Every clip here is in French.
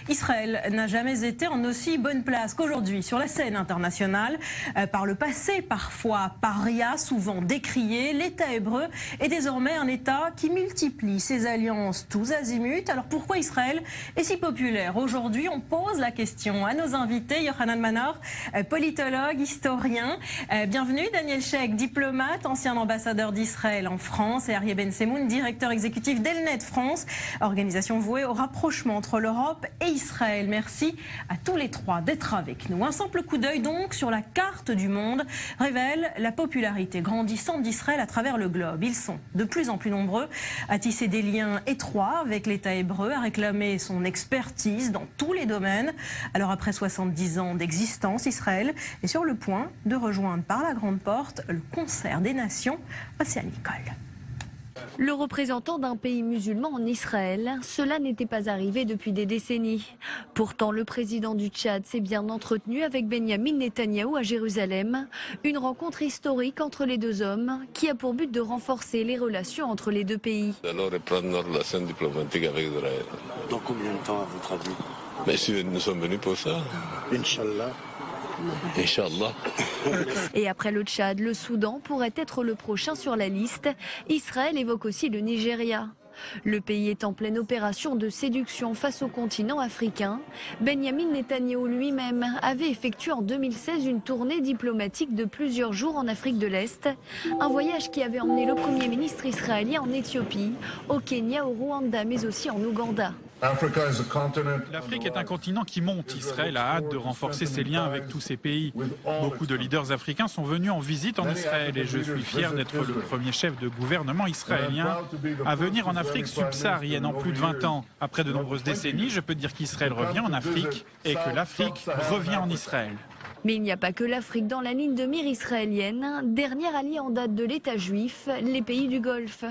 Israël n'a jamais été en aussi bonne place qu'aujourd'hui sur la scène internationale. Par le passé, parfois paria, souvent décrié, l'État hébreu est désormais un État qui multiplie ses alliances tous azimuts. Alors pourquoi Israël est si populaire? Aujourd'hui, on pose la question à nos invités. Yochanan Manor, politologue, historien. Bienvenue. Daniel Sheikh, diplomate, ancien ambassadeur d'Israël en France. Et Aryeh Ben Semoun, directeur exécutif d'Elnet France, organisation vouée au rapprochement entre l'Europe et Israël. Merci à tous les trois d'être avec nous. Un simple coup d'œil donc sur la carte du monde révèle la popularité grandissante d'Israël à travers le globe. Ils sont de plus en plus nombreux à tisser des liens étroits avec l'État hébreu, à réclamer son expertise dans tous les domaines. Alors après 70 ans d'existence, Israël est sur le point de rejoindre par la grande porte le concert des nations. Voici à Nicole. Le représentant d'un pays musulman en Israël, cela n'était pas arrivé depuis des décennies. Pourtant, le président du Tchad s'est bien entretenu avec Benyamin Netanyahou à Jérusalem. Une rencontre historique entre les deux hommes qui a pour but de renforcer les relations entre les deux pays. Alors reprendre la scène diplomatique avec Israël. Dans combien de temps, à votre avis? Mais si nous sommes venus pour ça. Inch'Allah. Inch'Allah. Et après le Tchad, le Soudan pourrait être le prochain sur la liste. Israël évoque aussi le Nigeria. Le pays est en pleine opération de séduction face au continent africain. Benyamin Netanyahou lui-même avait effectué en 2016 une tournée diplomatique de plusieurs jours en Afrique de l'Est. Un voyage qui avait emmené le Premier ministre israélien en Éthiopie, au Kenya, au Rwanda, mais aussi en Ouganda. L'Afrique est un continent qui monte. Israël a hâte de renforcer ses liens avec tous ces pays. Beaucoup de leaders africains sont venus en visite en Israël et je suis fier d'être le premier chef de gouvernement israélien à venir en Afrique subsaharienne en plus de 20 ans. Après de nombreuses décennies, je peux dire qu'Israël revient en Afrique et que l'Afrique revient en Israël. Mais il n'y a pas que l'Afrique dans la ligne de mire israélienne. Dernier allié en date de l'État juif, les pays du Golfe.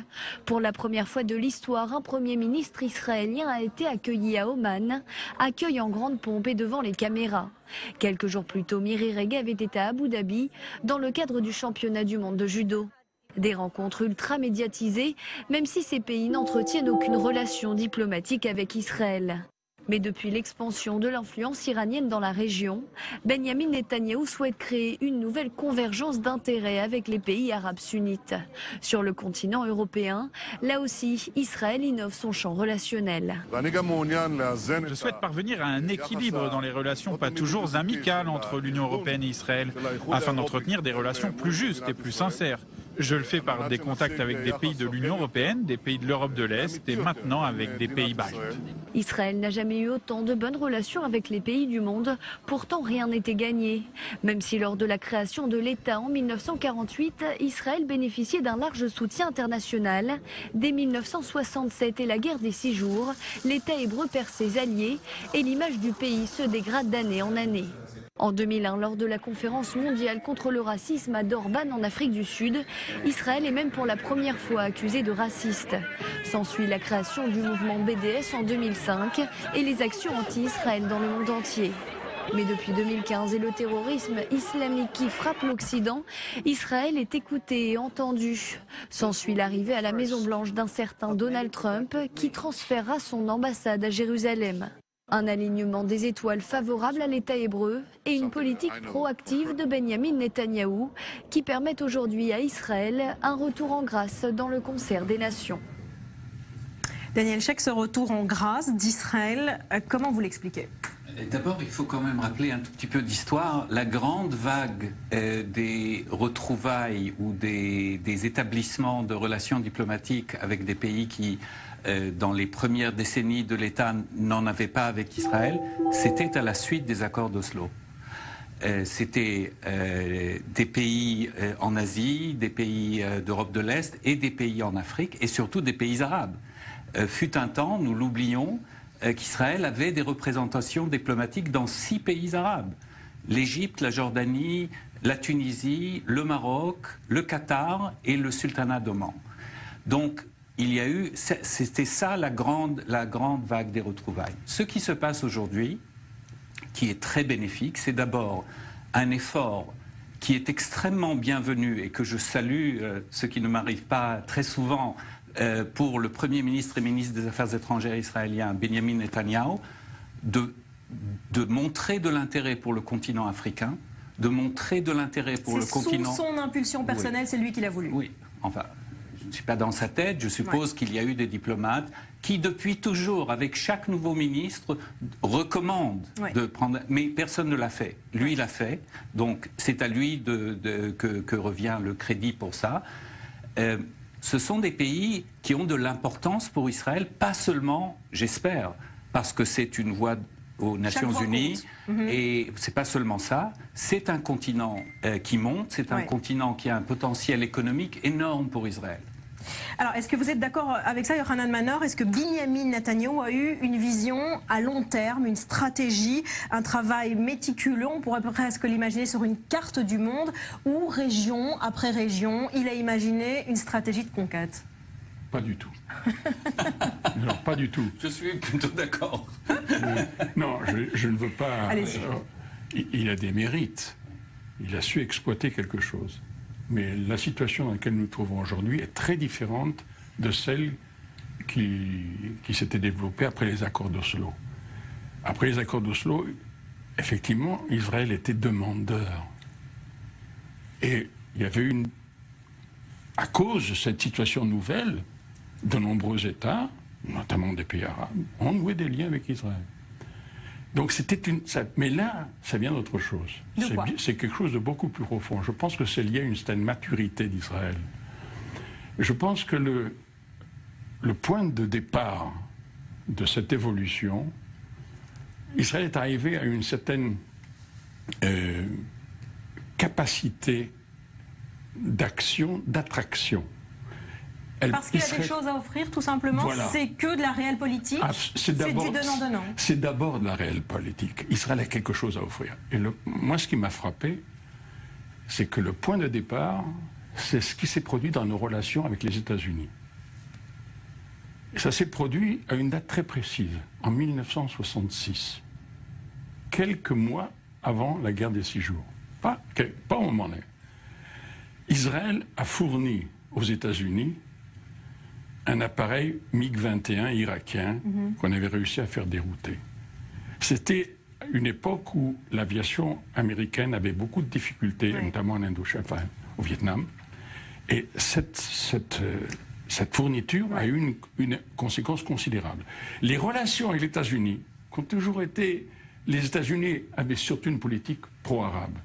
Pour la première fois de l'histoire, un Premier ministre israélien a été accueilli à Oman, accueil en grande pompe et devant les caméras. Quelques jours plus tôt, Miri Regev était à Abu Dhabi dans le cadre du championnat du monde de judo. Des rencontres ultra médiatisées, même si ces pays n'entretiennent aucune relation diplomatique avec Israël. Mais depuis l'expansion de l'influence iranienne dans la région, Benyamin Netanyahou souhaite créer une nouvelle convergence d'intérêts avec les pays arabes sunnites. Sur le continent européen, là aussi, Israël innove son champ relationnel. Je souhaite parvenir à un équilibre dans les relations pas toujours amicales entre l'Union européenne et Israël, afin d'entretenir des relations plus justes et plus sincères. Je le fais par des contacts avec des pays de l'Union européenne, des pays de l'Europe de l'Est et maintenant avec des pays baltes. Israël n'a jamais eu autant de bonnes relations avec les pays du monde, pourtant rien n'était gagné. Même si lors de la création de l'État en 1948, Israël bénéficiait d'un large soutien international, dès 1967 et la guerre des 6 jours, l'État hébreu perd ses alliés et l'image du pays se dégrade d'année en année. En 2001, lors de la conférence mondiale contre le racisme à Durban en Afrique du Sud, Israël est même pour la première fois accusé de raciste. S'ensuit la création du mouvement BDS en 2005 et les actions anti-Israël dans le monde entier. Mais depuis 2015 et le terrorisme islamique qui frappe l'Occident, Israël est écouté et entendu. S'ensuit l'arrivée à la Maison-Blanche d'un certain Donald Trump qui transférera son ambassade à Jérusalem. Un alignement des étoiles favorable à l'État hébreu et une politique proactive de Benyamin Netanyahou qui permettent aujourd'hui à Israël un retour en grâce dans le concert des nations. Daniel Sheikh, ce retour en grâce d'Israël, comment vous l'expliquez? D'abord, il faut quand même rappeler un tout petit peu d'histoire. La grande vague des retrouvailles ou des établissements de relations diplomatiques avec des pays qui, dans les premières décennies de l'État, n'en avaient pas avec Israël, c'était à la suite des accords d'Oslo. C'était des pays en Asie, des pays d'Europe de l'Est et des pays en Afrique et surtout des pays arabes. Fut un temps, nous l'oublions, qu'Israël avait des représentations diplomatiques dans 6 pays arabes. L'Égypte, la Jordanie, la Tunisie, le Maroc, le Qatar et le Sultanat d'Oman. Donc, il y a eu, c'était ça la grande vague des retrouvailles. Ce qui se passe aujourd'hui, qui est très bénéfique, c'est d'abord un effort qui est extrêmement bienvenu et que je salue, ce qui ne m'arrive pas très souvent, pour le Premier ministre et ministre des Affaires étrangères israélien Benyamin Netanyahou, de montrer de l'intérêt pour le continent africain, de montrer de l'intérêt pour le continent... C'est sous son impulsion personnelle, c'est lui qui l'a voulu. Oui, enfin, je ne suis pas dans sa tête, je suppose qu'il y a eu des diplomates qui, depuis toujours, avec chaque nouveau ministre, recommandent de prendre... Mais personne ne l'a fait. Lui, il l'a fait, donc c'est à lui que revient le crédit pour ça. Ce sont des pays qui ont de l'importance pour Israël, pas seulement, j'espère, parce que c'est une voix aux Nations Unies, et c'est pas seulement ça, c'est un continent qui monte, c'est un continent qui a un potentiel économique énorme pour Israël. Alors, est-ce que vous êtes d'accord avec ça, Yochanan Manor? Est-ce que Binyamin Netanyahou a eu une vision à long terme, une stratégie, un travail méticuleux, on pourrait presque l'imaginer sur une carte du monde, où région après région, il a imaginé une stratégie de conquête? Pas du tout. Non, pas du tout. Je suis plutôt d'accord. Non, je ne veux pas... Allez-y. Il a des mérites. Il a su exploiter quelque chose. Mais la situation dans laquelle nous nous trouvons aujourd'hui est très différente de celle qui s'était développée après les accords d'Oslo. Après les accords d'Oslo, effectivement, Israël était demandeur. Et il y avait à cause de cette situation nouvelle, de nombreux États, notamment des pays arabes, ont noué des liens avec Israël. Donc mais là, ça vient d'autre chose. C'est quelque chose de beaucoup plus profond. Je pense que c'est lié à une certaine maturité d'Israël. Je pense que le point de départ de cette évolution, Israël est arrivé à une certaine capacité d'action, d'attraction. Parce qu'il y a des choses à offrir, tout simplement. Voilà. C'est que de la réelle politique. C'est du donnant-donnant. C'est d'abord de la réelle politique. Israël a quelque chose à offrir. Et moi, ce qui m'a frappé, c'est que le point de départ, c'est ce qui s'est produit dans nos relations avec les États-Unis. Ça s'est produit à une date très précise, en 1966. Quelques mois avant la guerre des 6 jours. Pas au moment là. Israël a fourni aux États-Unis un appareil MiG-21 irakien qu'on avait réussi à faire dérouter. C'était une époque où l'aviation américaine avait beaucoup de difficultés, notamment en Indochine, enfin au Vietnam. Et cette fourniture a eu une conséquence considérable. Les relations avec les États-Unis, qui ont toujours été... Les États-Unis avaient surtout une politique pro-arabe.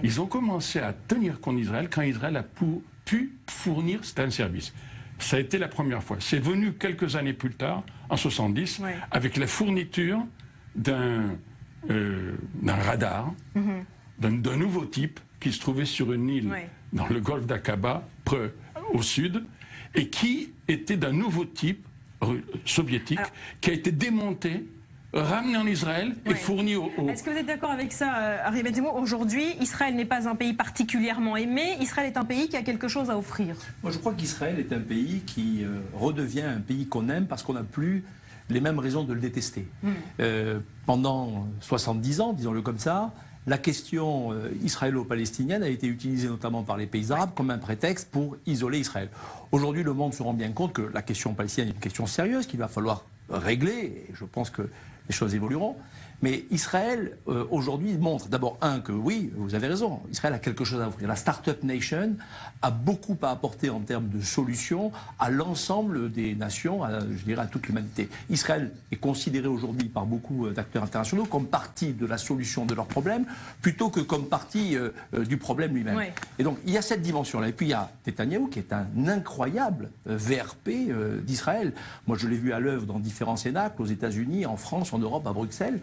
Ils ont commencé à tenir compte d'Israël quand Israël a pu fournir certains services. Ça a été la première fois. C'est venu quelques années plus tard, en 70, avec la fourniture d'un radar, d'un nouveau type qui se trouvait sur une île dans le golfe d'Aqaba, au sud, et qui était d'un nouveau type soviétique, qui a été démonté, ramené en Israël et fourni au... Est-ce que vous êtes d'accord avec ça, Ari Ben-Timo? Aujourd'hui, Israël n'est pas un pays particulièrement aimé. Israël est un pays qui a quelque chose à offrir. Moi, je crois qu'Israël est un pays qui redevient un pays qu'on aime parce qu'on n'a plus les mêmes raisons de le détester. Pendant 70 ans, disons-le comme ça, la question israélo-palestinienne a été utilisée notamment par les pays arabes comme un prétexte pour isoler Israël. Aujourd'hui, le monde se rend bien compte que la question palestinienne est une question sérieuse qu'il va falloir régler, et je pense que les choses évolueront. Mais Israël, aujourd'hui, montre d'abord, que oui, vous avez raison, Israël a quelque chose à offrir. La Startup Nation a beaucoup à apporter en termes de solutions à l'ensemble des nations, je dirais à toute l'humanité. Israël est considéré aujourd'hui par beaucoup d'acteurs internationaux comme partie de la solution de leurs problèmes, plutôt que comme partie du problème lui-même. Et donc, il y a cette dimension-là. Et puis, il y a Netanyahou, qui est un incroyable VRP d'Israël. Moi, je l'ai vu à l'œuvre dans différents cénacles, aux États-Unis, en France, en Europe, à Bruxelles.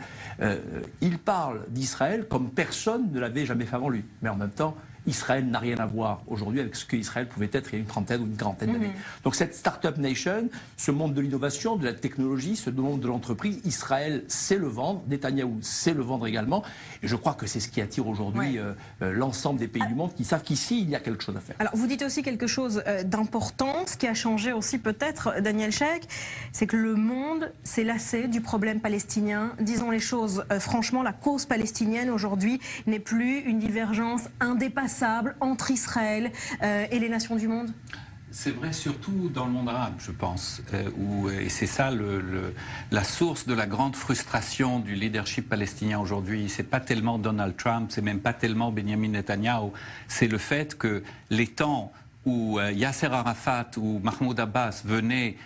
Il parle d'Israël comme personne ne l'avait jamais fait avant lui. Mais en même temps, Israël n'a rien à voir aujourd'hui avec ce qu'Israël pouvait être il y a une trentaine ou une quarantaine d'années. Donc cette Startup Nation, ce monde de l'innovation, de la technologie, ce monde de l'entreprise, Israël sait le vendre, Netanyahou sait le vendre également. Et je crois que c'est ce qui attire aujourd'hui l'ensemble des pays du monde qui savent qu'ici, il y a quelque chose à faire. Alors vous dites aussi quelque chose d'important, ce qui a changé aussi peut-être, Daniel Sheikh, c'est que le monde s'est lassé du problème palestinien. Disons les choses franchement, la cause palestinienne aujourd'hui n'est plus une divergence indépassable entre Israël et les nations du monde? C'est vrai surtout dans le monde arabe, je pense, et c'est ça la source de la grande frustration du leadership palestinien aujourd'hui. C'est pas tellement Donald Trump, c'est même pas tellement Benjamin Netanyahu, c'est le fait que les temps où Yasser Arafat ou Mahmoud Abbas venaient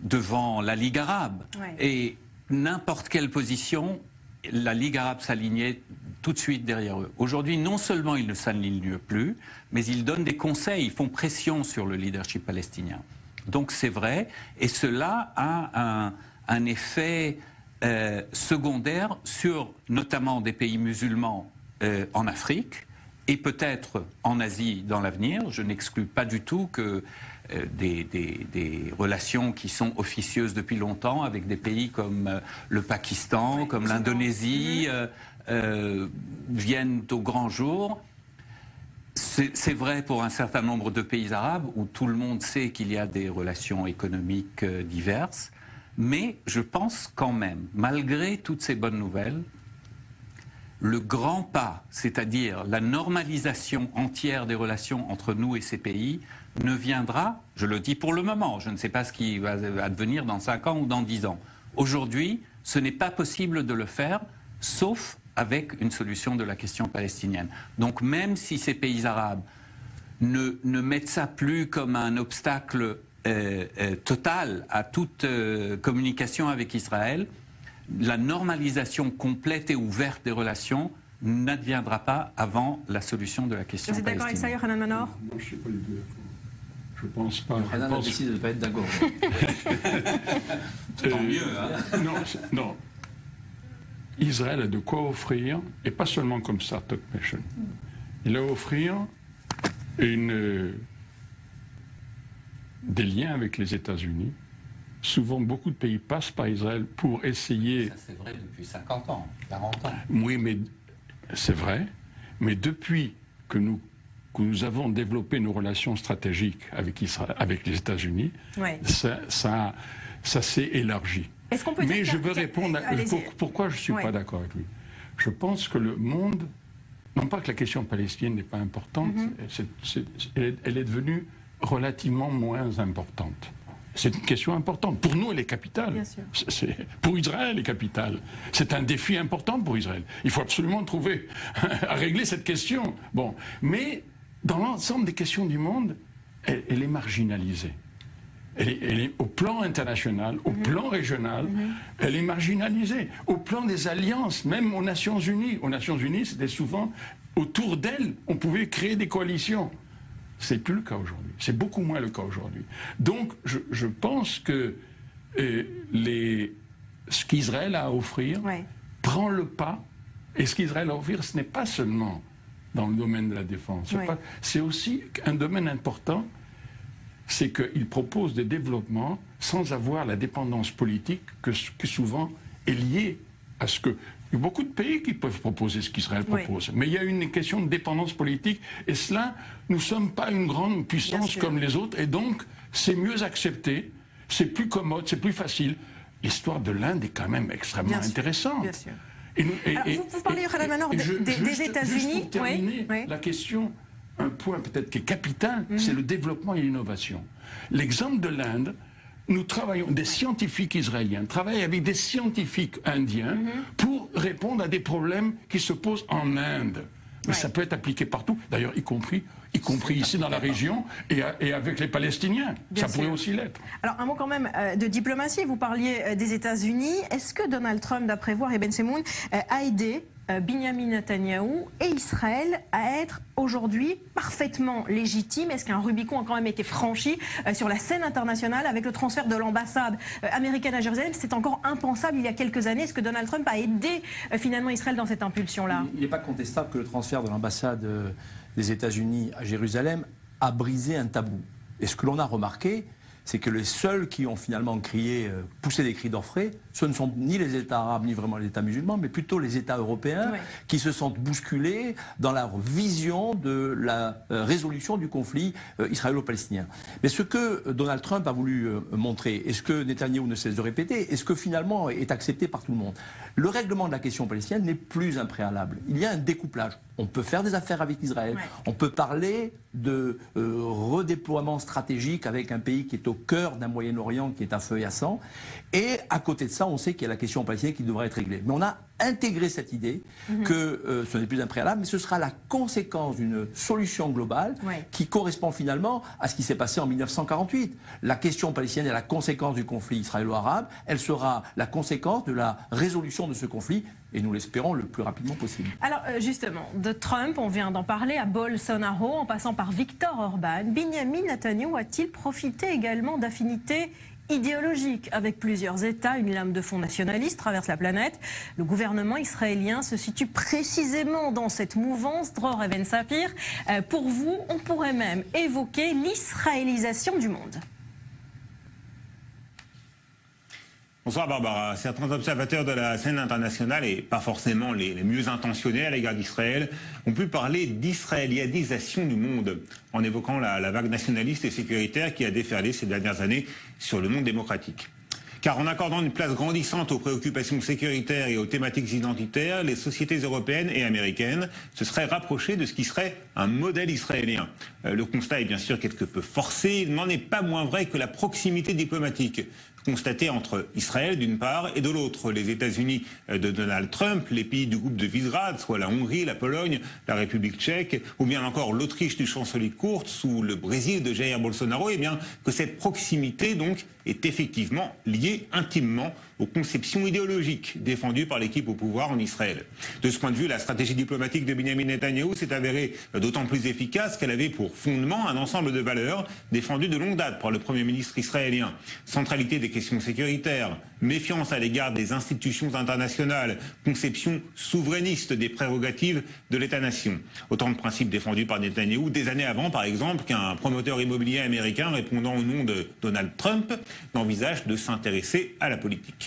devant la Ligue arabe et n'importe quelle position, la Ligue arabe s'alignait tout de suite derrière eux. Aujourd'hui, non seulement ils ne s'alignent plus, mais ils donnent des conseils, ils font pression sur le leadership palestinien. Donc c'est vrai, et cela a un effet secondaire sur notamment des pays musulmans en Afrique et peut-être en Asie dans l'avenir. Je n'exclus pas du tout que des relations qui sont officieuses depuis longtemps avec des pays comme le Pakistan, comme l'Indonésie, viennent au grand jour. C'est vrai pour un certain nombre de pays arabes où tout le monde sait qu'il y a des relations économiques diverses, mais je pense quand même, malgré toutes ces bonnes nouvelles, le grand pas, c'est-à-dire la normalisation entière des relations entre nous et ces pays, ne viendra, je le dis pour le moment, je ne sais pas ce qui va advenir dans 5 ans ou dans 10 ans. Aujourd'hui, ce n'est pas possible de le faire, sauf avec une solution de la question palestinienne. Donc même si ces pays arabes ne mettent ça plus comme un obstacle total à toute communication avec Israël, la normalisation complète et ouverte des relations n'adviendra pas avant la solution de la question palestinienne. Vous êtes d'accord avec ça, Yohannan Manor? Non, je ne suis pas du tout d'accord. Je pense pas. Yohannan a décidé de ne pas être d'accord. Tant mieux, hein. Non. Israël a de quoi offrir, et pas seulement comme Startup Nation. Il a à offrir des liens avec les États-Unis. Souvent, beaucoup de pays passent par Israël pour essayer... Ça, c'est vrai depuis 50 ans, 40 ans. Oui, mais c'est vrai. Mais depuis que nous avons développé nos relations stratégiques avec les États-Unis, ça s'est élargi. Mais je veux répondre pourquoi je ne suis pas d'accord avec lui. Je pense que le monde, non pas que la question palestinienne n'est pas importante, elle est devenue relativement moins importante. C'est une question importante. Pour nous, elle est capitale. Pour Israël, elle est capitale. C'est un défi important pour Israël. Il faut absolument trouver à régler cette question. Bon, mais dans l'ensemble des questions du monde, elle est marginalisée. Elle est au plan international, au plan régional, elle est marginalisée. Au plan des alliances, même aux Nations Unies. Aux Nations Unies, c'était souvent autour d'elles, on pouvait créer des coalitions. C'est plus le cas aujourd'hui. C'est beaucoup moins le cas aujourd'hui. Donc, je pense que ce qu'Israël a à offrir prend le pas. Et ce qu'Israël a à offrir, ce n'est pas seulement dans le domaine de la défense. C'est aussi un domaine important. C'est qu'il propose des développements sans avoir la dépendance politique que souvent est liée à ce que... Il y a beaucoup de pays qui peuvent proposer ce qu'Israël propose. Mais il y a une question de dépendance politique. Et cela, nous ne sommes pas une grande puissance comme les autres. Et donc, c'est mieux accepté, c'est plus commode, c'est plus facile. L'histoire de l'Inde est quand même extrêmement intéressante. Bien sûr. Vous parlez, Yohannan Manor, des États-Unis. Pour terminer, la question... Un point peut-être qui est capital, c'est le développement et l'innovation. L'exemple de l'Inde, nous travaillons, des scientifiques israéliens travaillent avec des scientifiques indiens pour répondre à des problèmes qui se posent en Inde. Mais ça peut être appliqué partout, d'ailleurs y compris ici dans la région et avec les Palestiniens. Ça pourrait aussi l'être. Alors un mot quand même de diplomatie, vous parliez des États-Unis. Est-ce que Donald Trump, d'après vous, et Ben Semoun, a aidé Benjamin Netanyahou et Israël à être aujourd'hui parfaitement légitime? Est-ce qu'un Rubicon a quand même été franchi sur la scène internationale avec le transfert de l'ambassade américaine à Jérusalem? C'est encore impensable il y a quelques années. Est-ce que Donald Trump a aidé finalement Israël dans cette impulsion-là? Il n'est pas contestable que le transfert de l'ambassade des États-Unis à Jérusalem a brisé un tabou. Et ce que l'on a remarqué, c'est que les seuls qui ont finalement poussé des cris d'orfraie, ce ne sont ni les États arabes, ni vraiment les États musulmans, mais plutôt les États européens qui se sentent bousculés dans leur vision de la résolution du conflit israélo-palestinien. Mais ce que Donald Trump a voulu montrer, et ce que Netanyahou ne cesse de répéter, et ce que finalement est accepté par tout le monde, le règlement de la question palestinienne n'est plus un préalable. Il y a un découplage. On peut faire des affaires avec Israël, on peut parler de redéploiement stratégique avec un pays qui est au cœur d'un Moyen-Orient qui est un feu et à sang. Et à côté de ça, on sait qu'il y a la question palestinienne qui devrait être réglée. Mais on a intégré cette idée que ce n'est plus un préalable, mais ce sera la conséquence d'une solution globale qui correspond finalement à ce qui s'est passé en 1948. La question palestinienne est la conséquence du conflit israélo-arabe. Elle sera la conséquence de la résolution de ce conflit, et nous l'espérons le plus rapidement possible. Alors justement, de Trump, on vient d'en parler, à Bolsonaro, en passant par Viktor Orban, Benjamin Netanyahou a-t-il profité également d'affinités idéologiques avec plusieurs États? Une lame de fond nationaliste traverse la planète. Le gouvernement israélien se situe précisément dans cette mouvance. Dror Even Sapir, pour vous, on pourrait même évoquer l'israélisation du monde. Bonsoir Barbara. Certains observateurs de la scène internationale, et pas forcément les mieux intentionnés à l'égard d'Israël, ont pu parler d'israélianisation du monde, en évoquant la vague nationaliste et sécuritaire qui a déferlé ces dernières années sur le monde démocratique. Car en accordant une place grandissante aux préoccupations sécuritaires et aux thématiques identitaires, les sociétés européennes et américaines se seraient rapprochées de ce qui serait un modèle israélien. Le constat est bien sûr quelque peu forcé, il n'en est pas moins vrai que la proximité diplomatique constatée entre Israël d'une part et de l'autre, les États-Unis de Donald Trump, les pays du groupe de Visegrad, soit la Hongrie, la Pologne, la République tchèque, ou bien encore l'Autriche du chancelier Kurz ou le Brésil de Jair Bolsonaro, et bien que cette proximité donc est effectivement liée intimement aux conceptions idéologiques défendues par l'équipe au pouvoir en Israël. De ce point de vue, la stratégie diplomatique de Benjamin Netanyahou s'est avérée d'autant plus efficace qu'elle avait pour fondement un ensemble de valeurs défendues de longue date par le Premier ministre israélien. Centralité des questions sécuritaires, méfiance à l'égard des institutions internationales, conception souverainiste des prérogatives de l'État-nation. Autant de principes défendus par Netanyahou des années avant, par exemple, qu'un promoteur immobilier américain répondant au nom de Donald Trump n'envisage de s'intéresser à la politique.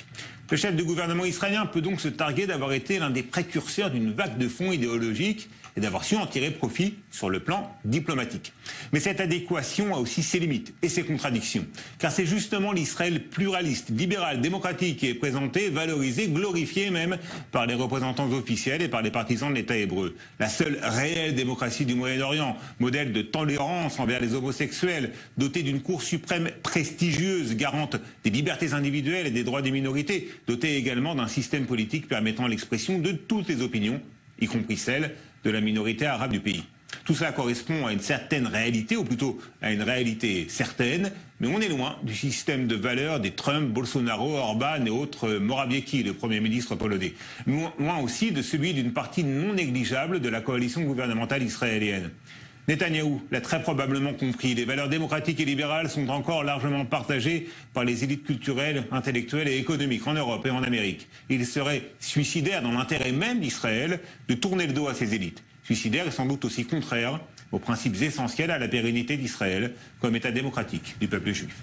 Le chef du gouvernement israélien peut donc se targuer d'avoir été l'un des précurseurs d'une vague de fonds idéologiques et d'avoir su en tirer profit sur le plan diplomatique. Mais cette adéquation a aussi ses limites et ses contradictions, car c'est justement l'Israël pluraliste, libéral, démocratique qui est présenté, valorisé, glorifié même par les représentants officiels et par les partisans de l'État hébreu. La seule réelle démocratie du Moyen-Orient, modèle de tolérance envers les homosexuels, dotée d'une Cour suprême prestigieuse, garante des libertés individuelles et des droits des minorités, dotée également d'un système politique permettant l'expression de toutes les opinions, y compris celles de la minorité arabe du pays. Tout cela correspond à une certaine réalité, ou plutôt à une réalité certaine, mais on est loin du système de valeurs des Trump, Bolsonaro, Orban et autres, Morawiecki, le Premier ministre polonais. Loin aussi de celui d'une partie non négligeable de la coalition gouvernementale israélienne. Netanyahou l'a très probablement compris. Les valeurs démocratiques et libérales sont encore largement partagées par les élites culturelles, intellectuelles et économiques en Europe et en Amérique. Il serait suicidaire dans l'intérêt même d'Israël de tourner le dos à ces élites. Suicidaire et sans doute aussi contraire aux principes essentiels à la pérennité d'Israël comme État démocratique du peuple juif.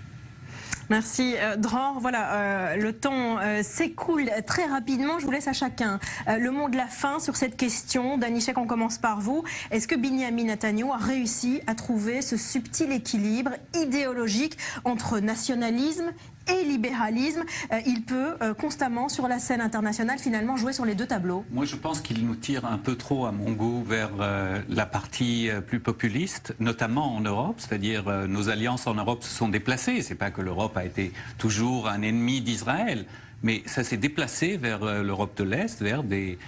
Merci Dror. Voilà, le temps s'écoule très rapidement. Je vous laisse à chacun le mot de la fin sur cette question. Danishek, on commence par vous. Est-ce que Benjamin Netanyahou a réussi à trouver ce subtil équilibre idéologique entre nationalisme et libéralisme? Il peut constamment, sur la scène internationale, finalement jouer sur les deux tableaux. Moi, je pense qu'il nous tire un peu trop, à mon goût, vers la partie plus populiste, notamment en Europe. C'est-à-dire, nos alliances en Europe se sont déplacées. C'est pas que l'Europe a été toujours un ennemi d'Israël, mais ça s'est déplacé vers l'Europe de l'Est, vers des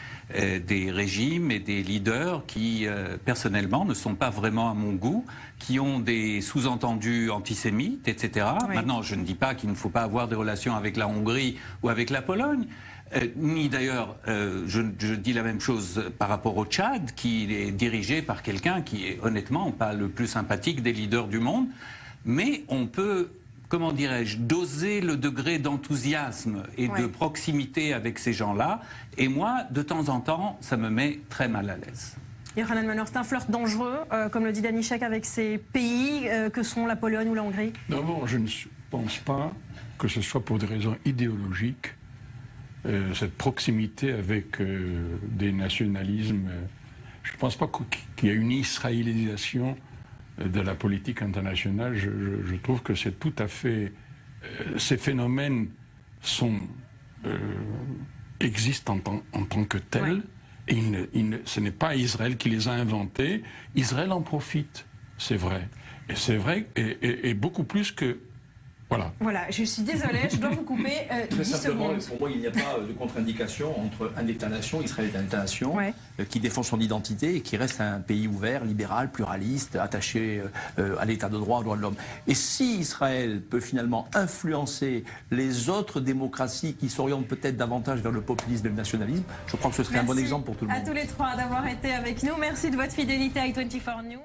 régimes et des leaders qui, personnellement, ne sont pas vraiment à mon goût, qui ont des sous-entendus antisémites, etc. Oui. Maintenant, je ne dis pas qu'il ne faut pas avoir des relations avec la Hongrie ou avec la Pologne, ni d'ailleurs, je dis la même chose par rapport au Tchad, qui est dirigé par quelqu'un qui est honnêtement pas le plus sympathique des leaders du monde, mais on peut, comment dirais-je, doser le degré d'enthousiasme et de proximité avec ces gens-là. Et moi, de temps en temps, ça me met très mal à l'aise. Yochanan Manor, c'est un flirt dangereux, comme le dit Danishek, avec ces pays que sont la Pologne ou la Hongrie? D'abord, je ne pense pas que ce soit pour des raisons idéologiques, cette proximité avec des nationalismes. Je ne pense pas qu'il y ait une israélisation de la politique internationale. Je trouve que c'est tout à fait... ces phénomènes existent en tant que tels, et ce n'est pas Israël qui les a inventés. Israël en profite. c'est vrai. Et c'est vrai, et beaucoup plus que... Voilà. Voilà, je suis désolée, je dois vous couper 10 secondes. Pour moi, il n'y a pas de contre-indication entre un État-nation, Israël est un État-nation, qui défend son identité et qui reste un pays ouvert, libéral, pluraliste, attaché à l'État de droit, aux droits de l'homme. Et si Israël peut finalement influencer les autres démocraties qui s'orientent peut-être davantage vers le populisme et le nationalisme, je crois que ce serait un bon exemple pour tout le monde. Merci à tous les trois d'avoir été avec nous. Merci de votre fidélité à i24 News.